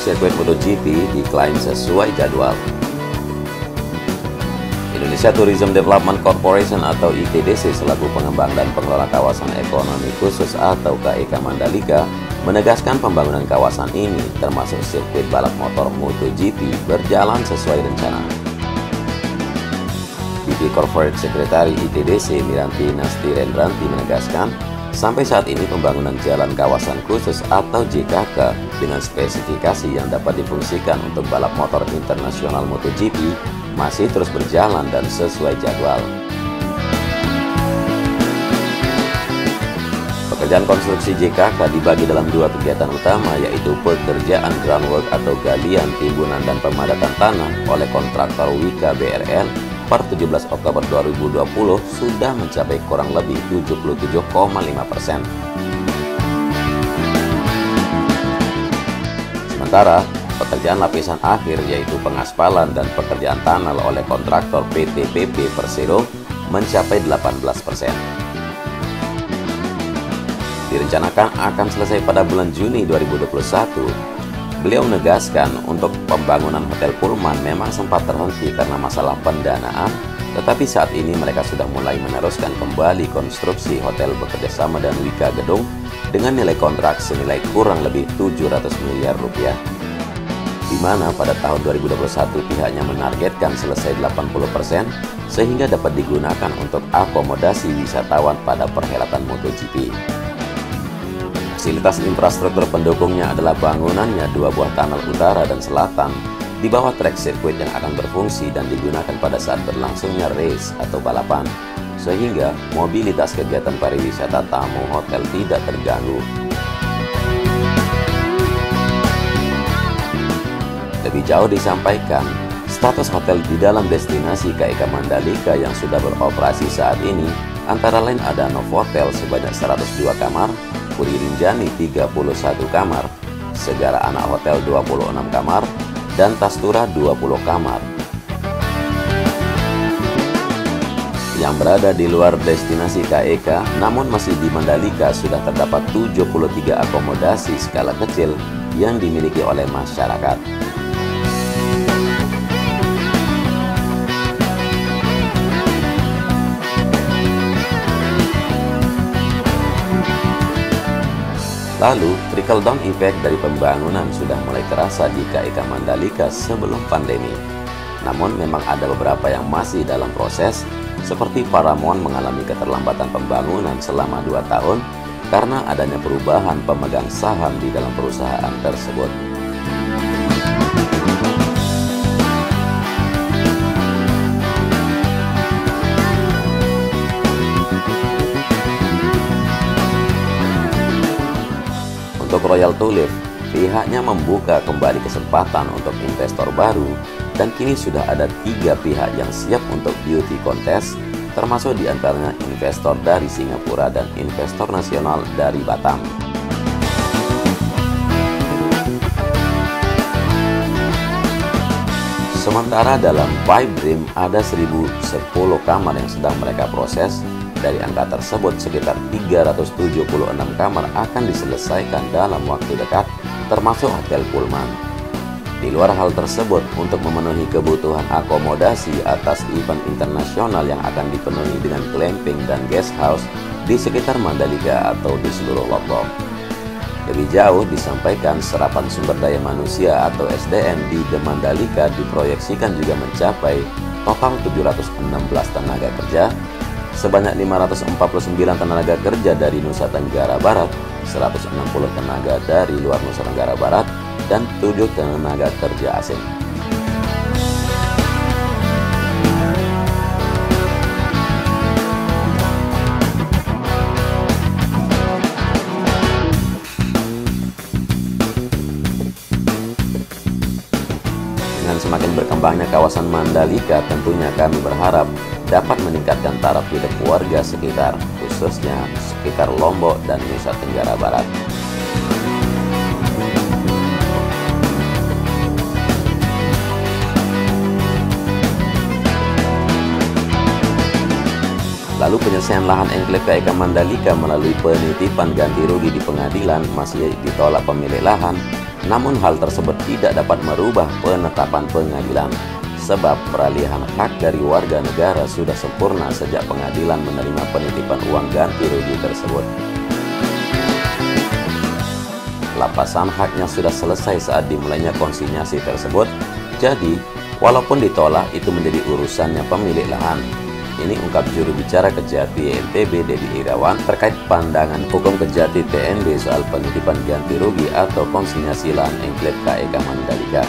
sirkuit MotoGP diklaim sesuai jadwal. Indonesia Tourism Development Corporation atau ITDC selaku pengembang dan pengelola kawasan ekonomi khusus atau KEK Mandalika menegaskan pembangunan kawasan ini termasuk sirkuit balap motor MotoGP berjalan sesuai rencana. VP Corporate Secretary ITDC Miranti Nasti Rendranti menegaskan, sampai saat ini pembangunan jalan kawasan khusus atau JKK dengan spesifikasi yang dapat difungsikan untuk balap motor internasional MotoGP masih terus berjalan dan sesuai jadwal. Pekerjaan konstruksi JKK dibagi dalam dua kegiatan utama, yaitu pekerjaan groundwork atau galian, timbunan, dan pemadatan tanah oleh kontraktor Wika BRL per 17 Oktober 2020 sudah mencapai kurang lebih 77,5%. Sementara pekerjaan lapisan akhir yaitu pengaspalan dan pekerjaan tanah oleh kontraktor PT PP Persero mencapai 18%. Direncanakan akan selesai pada bulan Juni 2021. Beliau menegaskan untuk pembangunan Hotel Pullman memang sempat terhenti karena masalah pendanaan, tetapi saat ini mereka sudah mulai meneruskan kembali konstruksi hotel bekerjasama dengan Wika Gedung dengan nilai kontrak senilai kurang lebih 700 miliar rupiah. Di mana pada tahun 2021 pihaknya menargetkan selesai 80% sehingga dapat digunakan untuk akomodasi wisatawan pada perhelatan MotoGP. Fasilitas infrastruktur pendukungnya adalah bangunannya dua buah tunnel utara dan selatan di bawah trek sirkuit yang akan berfungsi dan digunakan pada saat berlangsungnya race atau balapan, sehingga mobilitas kegiatan pariwisata tamu hotel tidak terganggu. Lebih jauh disampaikan, status hotel di dalam destinasi KEK Mandalika yang sudah beroperasi saat ini antara lain ada Novotel sebanyak 102 kamar, Puri Rinjani 31 kamar, Segara Anak Hotel 26 kamar, dan Tastura 20 kamar. Yang berada di luar destinasi KEK namun masih di Mandalika sudah terdapat 73 akomodasi skala kecil yang dimiliki oleh masyarakat. Lalu, trickle down effect dari pembangunan sudah mulai terasa di KEK Mandalika sebelum pandemi. Namun memang ada beberapa yang masih dalam proses, seperti Paramount mengalami keterlambatan pembangunan selama 2 tahun karena adanya perubahan pemegang saham di dalam perusahaan tersebut. Untuk Royal Tulip, pihaknya membuka kembali kesempatan untuk investor baru dan kini sudah ada 3 pihak yang siap untuk beauty contest, termasuk diantaranya investor dari Singapura dan investor nasional dari Batam. Sementara dalam Pipe Dream ada 1010 kamar yang sedang mereka proses. Dari angka tersebut, sekitar 376 kamar akan diselesaikan dalam waktu dekat, termasuk Hotel Pullman. Di luar hal tersebut, untuk memenuhi kebutuhan akomodasi atas event internasional yang akan dipenuhi dengan glamping dan guest house di sekitar Mandalika atau di seluruh Lombok. Lebih jauh disampaikan serapan sumber daya manusia atau SDM di The Mandalika diproyeksikan juga mencapai total 716 tenaga kerja, sebanyak 549 tenaga kerja dari Nusa Tenggara Barat, 160 tenaga dari luar Nusa Tenggara Barat, dan 7 tenaga kerja asing. Dengan semakin berkembangnya kawasan Mandalika, tentunya kami berharap dapat meningkatkan taraf hidup warga sekitar, khususnya sekitar Lombok dan Nusa Tenggara Barat. Lalu penyelesaian lahan enklave KEK Mandalika melalui penitipan ganti rugi di pengadilan masih ditolak pemilik lahan, Namun hal tersebut tidak dapat merubah penetapan pengadilan, sebab peralihan hak dari warga negara sudah sempurna sejak pengadilan menerima penitipan uang ganti rugi tersebut. Lapasan haknya sudah selesai saat dimulainya konsinyasi tersebut, jadi walaupun ditolak itu menjadi urusannya pemilik lahan. Ini ungkap juru bicara Kejati NTB Dedi Irawan terkait pandangan hukum Kejati TNB soal penitipan ganti rugi atau konsinyasi lahan enklave KEK Mandalika.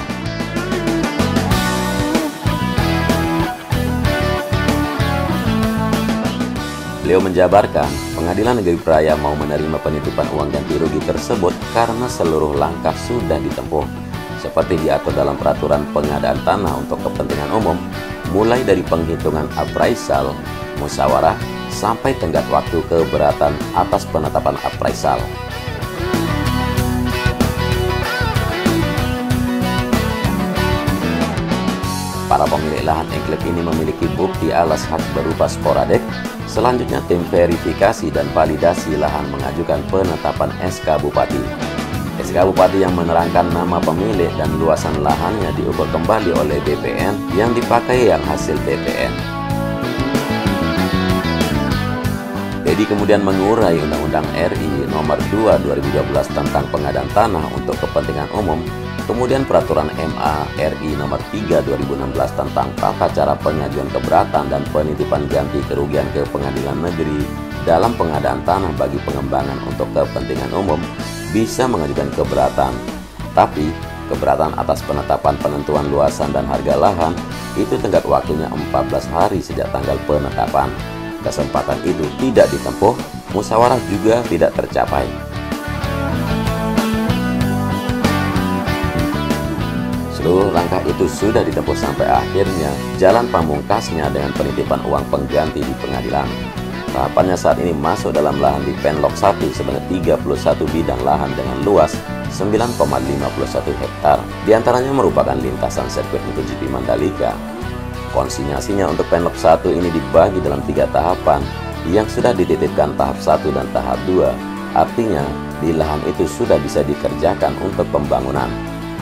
Beliau menjabarkan, Pengadilan Negeri Praia mau menerima penitipan uang ganti rugi tersebut karena seluruh langkah sudah ditempuh, seperti diatur dalam peraturan pengadaan tanah untuk kepentingan umum, mulai dari penghitungan appraisal, musyawarah, sampai tenggat waktu keberatan atas penetapan appraisal. Para pemilik lahan enklave ini memiliki bukti alas hak berupa sporadek. Selanjutnya tim verifikasi dan validasi lahan mengajukan penetapan SK Bupati. SK Bupati yang menerangkan nama pemilik dan luasan lahannya diukur kembali oleh BPN yang dipakai yang hasil TPN. Dedi kemudian mengurai Undang-Undang RI Nomor 2 2012 tentang pengadaan tanah untuk kepentingan umum, kemudian Peraturan MA RI Nomor 3 2016 tentang tata cara pengajuan keberatan dan penitipan ganti kerugian ke pengadilan negeri dalam pengadaan tanah bagi pengembangan untuk kepentingan umum bisa mengajukan keberatan. Tapi keberatan atas penetapan penentuan luasan dan harga lahan itu tenggat waktunya 14 hari sejak tanggal penetapan. Kesempatan itu tidak ditempuh, musyawarah juga tidak tercapai. Seluruh langkah itu sudah ditempuh sampai akhirnya jalan pamungkasnya dengan penitipan uang pengganti di pengadilan. Tahapannya saat ini masuk dalam lahan di Penlok 1 sebanyak 31 bidang lahan dengan luas 9,51 hektar. Di antaranya merupakan lintasan sirkuit MotoGP Mandalika. Konsinyasinya untuk Penlok 1 ini dibagi dalam 3 tahapan yang sudah dititipkan tahap 1 dan tahap 2. Artinya di lahan itu sudah bisa dikerjakan untuk pembangunan.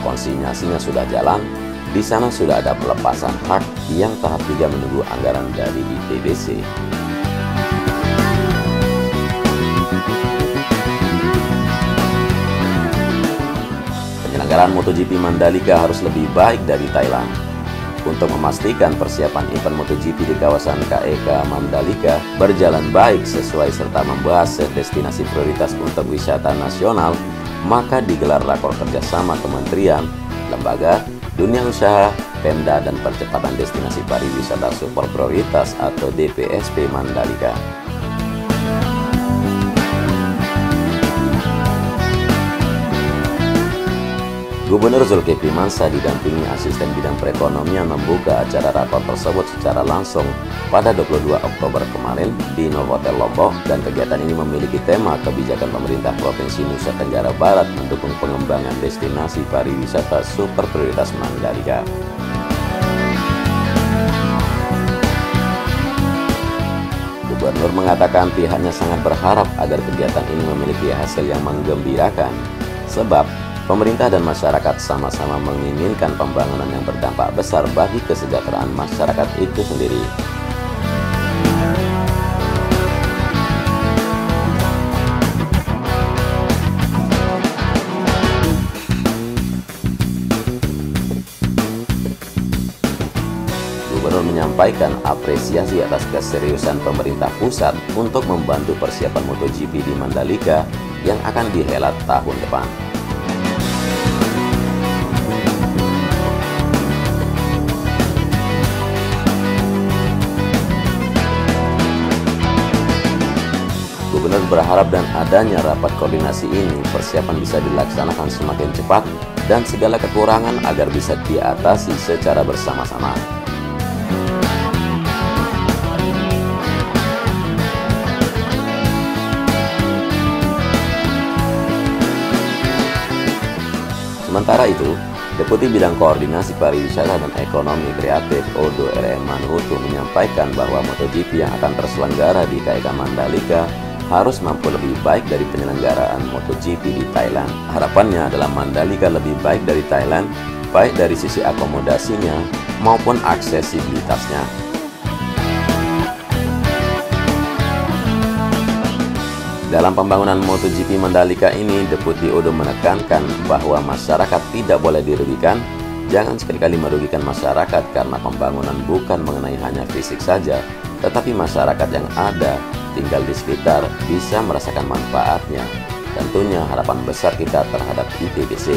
Konsinyasinya sudah jalan, di sana sudah ada pelepasan hak yang tahap 3 menunggu anggaran dari ITBC. Penyelenggaraan MotoGP Mandalika harus lebih baik dari Thailand. Untuk memastikan persiapan event MotoGP di kawasan KEK Mandalika berjalan baik sesuai serta membahas destinasi prioritas untuk wisata nasional, maka digelar rakor kerjasama kementerian, lembaga, dunia usaha, Pemda, dan percepatan destinasi pariwisata super prioritas atau DPSP Mandalika. Gubernur Zulkifli Mansyah didampingi asisten bidang perekonomian membuka acara rakor tersebut secara langsung pada 22 Oktober kemarin di Novotel Lombok, dan kegiatan ini memiliki tema kebijakan pemerintah Provinsi Nusa Tenggara Barat mendukung pengembangan destinasi pariwisata super prioritas Mandalika. Gubernur mengatakan pihaknya sangat berharap agar kegiatan ini memiliki hasil yang menggembirakan, sebab pemerintah dan masyarakat sama-sama menginginkan pembangunan yang berdampak besar bagi kesejahteraan masyarakat itu sendiri. Gubernur menyampaikan apresiasi atas keseriusan pemerintah pusat untuk membantu persiapan MotoGP di Mandalika yang akan dihelat tahun depan. Gubernur berharap dan adanya rapat koordinasi ini persiapan bisa dilaksanakan semakin cepat dan segala kekurangan agar bisa diatasi secara bersama-sama. Sementara itu, Deputi Bidang Koordinasi Pariwisata dan Ekonomi Kreatif Odo RM Manuhutu menyampaikan bahwa MotoGP yang akan terselenggara di KEK Mandalika harus mampu lebih baik dari penyelenggaraan MotoGP di Thailand. Harapannya adalah Mandalika lebih baik dari Thailand, baik dari sisi akomodasinya maupun aksesibilitasnya. Dalam pembangunan MotoGP Mandalika ini, Deputi Udo menekankan bahwa masyarakat tidak boleh dirugikan. Jangan sekali-kali merugikan masyarakat karena pembangunan bukan mengenai hanya fisik saja, tetapi masyarakat yang ada, tinggal di sekitar, bisa merasakan manfaatnya. Tentunya harapan besar kita terhadap ITDC.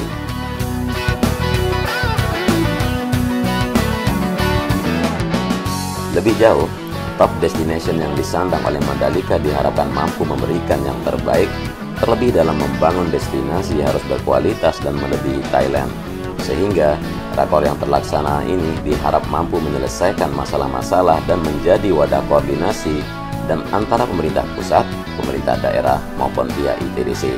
Lebih jauh, top destination yang disandang oleh Mandalika diharapkan mampu memberikan yang terbaik, terlebih dalam membangun destinasi harus berkualitas dan melebihi Thailand. Sehingga rakor yang terlaksana ini diharap mampu menyelesaikan masalah-masalah dan menjadi wadah koordinasi dan antara pemerintah pusat, pemerintah daerah maupun pihak ITDC.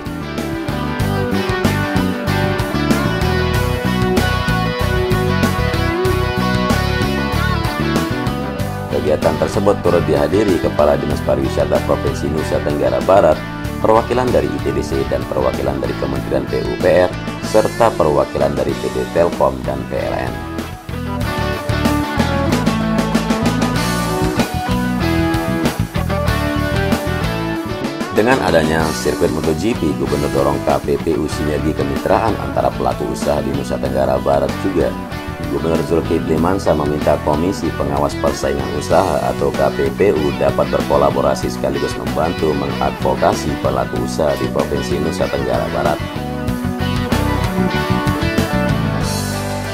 Kegiatan tersebut turut dihadiri Kepala Dinas Pariwisata Provinsi Nusa Tenggara Barat, perwakilan dari ITDC dan perwakilan dari Kementerian PUPR, serta perwakilan dari PT Telkom dan PLN. Dengan adanya sirkuit MotoGP, Gubernur dorong KPPU sinergi kemitraan antara pelaku usaha di Nusa Tenggara Barat juga. Gubernur Zulkifli Mansa meminta Komisi Pengawas Persaingan Usaha atau KPPU dapat berkolaborasi sekaligus membantu mengadvokasi pelaku usaha di Provinsi Nusa Tenggara Barat.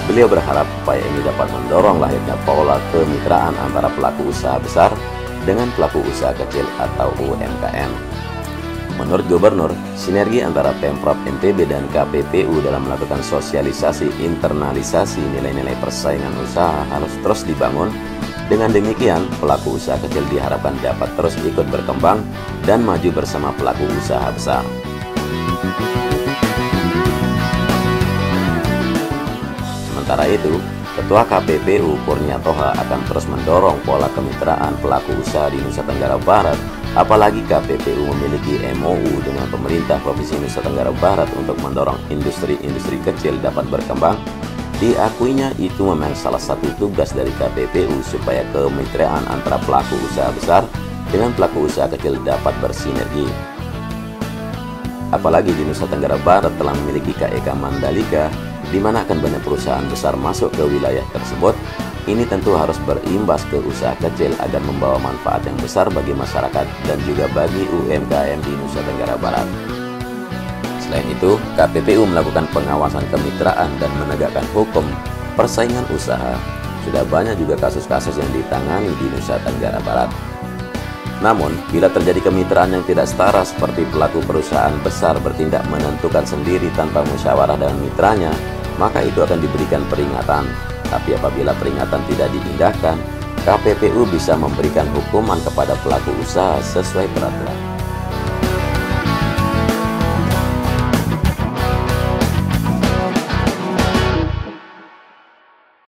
Beliau berharap upaya ini dapat mendorong lahirnya pola kemitraan antara pelaku usaha besar dengan pelaku usaha kecil atau UMKM. Menurut Gubernur, sinergi antara Pemprov NTB dan KPPU dalam melakukan sosialisasi internalisasi nilai-nilai persaingan usaha harus terus dibangun. Dengan demikian, pelaku usaha kecil diharapkan dapat terus ikut berkembang dan maju bersama pelaku usaha besar. Sementara itu, Ketua KPPU Kurnia Toha akan terus mendorong pola kemitraan pelaku usaha di Nusa Tenggara Barat, apalagi KPPU memiliki MOU dengan pemerintah Provinsi Nusa Tenggara Barat untuk mendorong industri-industri kecil dapat berkembang. Diakuinya itu memang salah satu tugas dari KPPU supaya kemitraan antara pelaku usaha besar dengan pelaku usaha kecil dapat bersinergi. Apalagi di Nusa Tenggara Barat telah memiliki KEK Mandalika, di mana akan banyak perusahaan besar masuk ke wilayah tersebut. Ini tentu harus berimbas ke usaha kecil agar membawa manfaat yang besar bagi masyarakat dan juga bagi UMKM di Nusa Tenggara Barat. Selain itu, KPPU melakukan pengawasan kemitraan dan menegakkan hukum persaingan usaha. Sudah banyak juga kasus-kasus yang ditangani di Nusa Tenggara Barat. Namun, bila terjadi kemitraan yang tidak setara seperti pelaku perusahaan besar bertindak menentukan sendiri tanpa musyawarah dengan mitranya, maka itu akan diberikan peringatan. Tapi apabila peringatan tidak diindahkan, KPPU bisa memberikan hukuman kepada pelaku usaha sesuai peraturan.